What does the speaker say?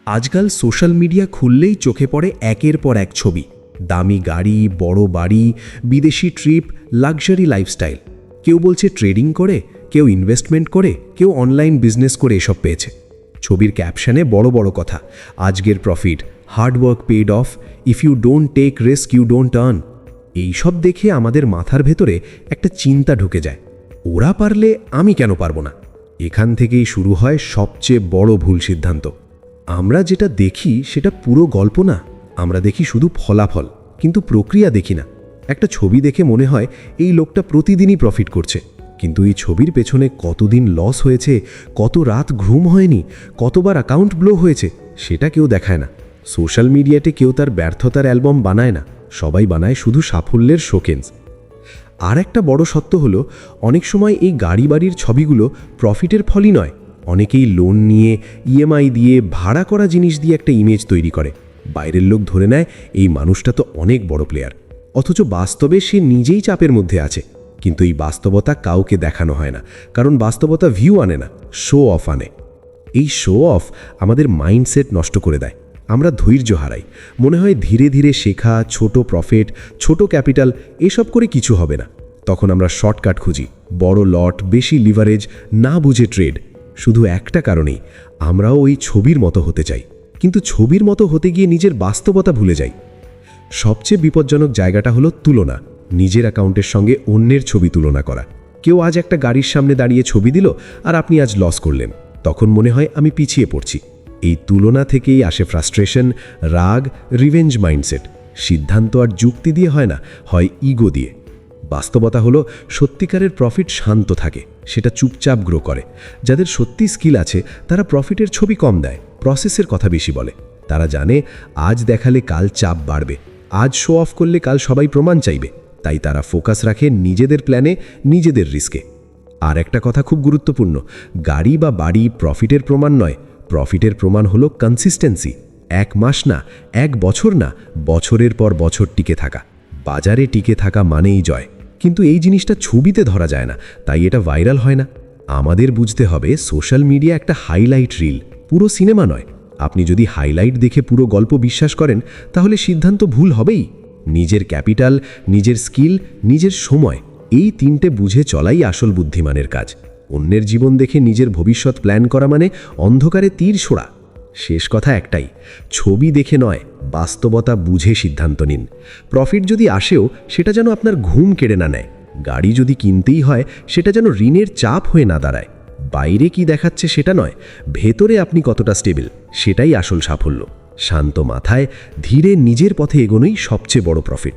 আজকাল social media খুললেই চোখে পড়ে একের পর এক ছবি। দামি গাড়ি, বড় বাড়ি, বিদেশি ট্রিপ, লাক্সারি লাইফস্টাইল। কেউ বলছে ট্রেডিং করে, কেউ ইনভেস্টমেন্ট করে, কেউ অনলাইন বিজনেস করে এসব পেয়েছে। ছবির ক্যাপশনে বড় বড় কথা, আজকের profit, hard work paid off, if you don't take risk you don't earn. এইসব দেখে আমাদের মাথার ভেতরে একটা চিন্তা ঢুকে যায়, ওরা পারলে আমি কেন পারবো না? এখান থেকেই শুরু হয় সবচেয়ে বড় ভুল সিদ্ধান্ত। আমরা যেটা দেখি সেটা পুরো গল্প না, আমরা দেখি শুধু ফলাফল, কিন্তু প্রক্রিয়া দেখি না। একটা ছবি দেখে মনে হয় এই লোকটা প্রতিদিনই প্রফিট করছে, কিন্তু এই ছবির পেছনে কতদিন লস হয়েছে, কত রাত ঘুম হয়নি, কতবার অ্যাকাউন্ট ব্লো হয়েছে, সেটা কেউ দেখায় না। সোশ্যাল মিডিয়াতে কেউ তার ব্যর্থতার অ্যালবাম বানায় না, সবাই বানায় শুধু সাফল্যের শোকেন্স। আর একটা বড় সত্য হলো, অনেক সময় এই গাড়ি বাড়ির ছবিগুলো প্রফিটের ফলই নয়। অনেকেই লোন নিয়ে, ইএমআই দিয়ে, ভাড়া করা জিনিস দিয়ে একটা ইমেজ তৈরি করে। বাইরের লোক ধরে নেয় এই মানুষটা তো অনেক বড় প্লেয়ার, অথচ বাস্তবে সে নিজেই চাপের মধ্যে আছে। কিন্তু এই বাস্তবতা কাউকে দেখানো হয় না, কারণ বাস্তবতা ভিউ আনে না, শো অফ আনে। এই শো অফ আমাদের মাইন্ডসেট নষ্ট করে দেয়। আমরা ধৈর্য হারাই, মনে হয় ধীরে ধীরে শেখা, ছোট প্রফিট, ছোট ক্যাপিটাল, এসব করে কিছু হবে না। তখন আমরা শর্টকাট খুঁজি, বড় লট, বেশি লিভারেজ, না বুঝে ট্রেড। শুধু একটা কারণেই, আমরাও ওই ছবির মতো হতে চাই, কিন্তু ছবির মতো হতে গিয়ে নিজের বাস্তবতা ভুলে যাই। সবচেয়ে বিপজ্জনক জায়গাটা হলো তুলনা, নিজের অ্যাকাউন্টের সঙ্গে অন্যের ছবি তুলনা করা। কেউ আজ একটা গাড়ির সামনে দাঁড়িয়ে ছবি দিল, আর আপনি আজ লস করলেন। তখন মনে হয় আমি পিছিয়ে পড়ছি। এই তুলনা থেকেই আসে ফ্রাস্ট্রেশন, রাগ, রিভেঞ্জ মাইন্ডসেট। সিদ্ধান্ত আর যুক্তি দিয়ে হয় না, হয় ইগো দিয়ে। বাস্তবতা হলো, সত্যিকারের প্রফিট শান্ত থাকে, সেটা চুপচাপ গ্রো করে। যাদের সত্যি স্কিল আছে তারা প্রফিটের ছবি কম দেয়, প্রসেসের কথা বেশি বলে। তারা জানে আজ দেখালে কাল চাপ বাড়বে, আজ শো অফ করলে কাল সবাই প্রমাণ চাইবে। তাই তারা ফোকাস রাখে নিজেদের প্ল্যানে, নিজেদের রিস্কে। আর একটা কথা খুব গুরুত্বপূর্ণ, গাড়ি বা বাড়ি প্রফিটের প্রমাণ নয়, প্রফিটের প্রমাণ হলো কনসিস্টেন্সি। 1 মাস না, 1 বছর না, বছরের পর বছর টিকে থাকা। বাজারে টিকে থাকা মানেই জয়। কিন্তু এই জিনিসটা ছবিতে ধরা যায় না, তাই এটা ভাইরাল হয় না। আমাদের বুঝতে হবে, সোশ্যাল মিডিয়া একটা হাইলাইট রিল, পুরো সিনেমা নয়। আপনি যদি হাইলাইট দেখে পুরো গল্প বিশ্বাস করেন, তাহলে সিদ্ধান্ত ভুল হবেই। নিজের ক্যাপিটাল, নিজের স্কিল, নিজের সময়, এই 3টে বুঝে চলাই আসল বুদ্ধিমানের কাজ। অন্যের জীবন দেখে নিজের ভবিষ্যৎ প্ল্যান করা মানে অন্ধকারে তীর ছোড়া। শেষ কথা একটাই, ছবি দেখে নয়, বাস্তবতা বুঝে সিদ্ধান্ত নিন। প্রফিট যদি আসেও সেটা যেন আপনার ঘুম কেড়ে না নেয়। গাড়ি যদি কিনতেই হয় সেটা যেন ঋণের চাপ হয়ে না দাঁড়ায়। বাইরে কি দেখাচ্ছে সেটা নয়, ভেতরে আপনি কতটা স্টেবল, সেটাই আসল সাফল্য। শান্ত মাথায় ধীরে নিজের পথে এগোনোই সবচেয়ে বড় প্রফিট।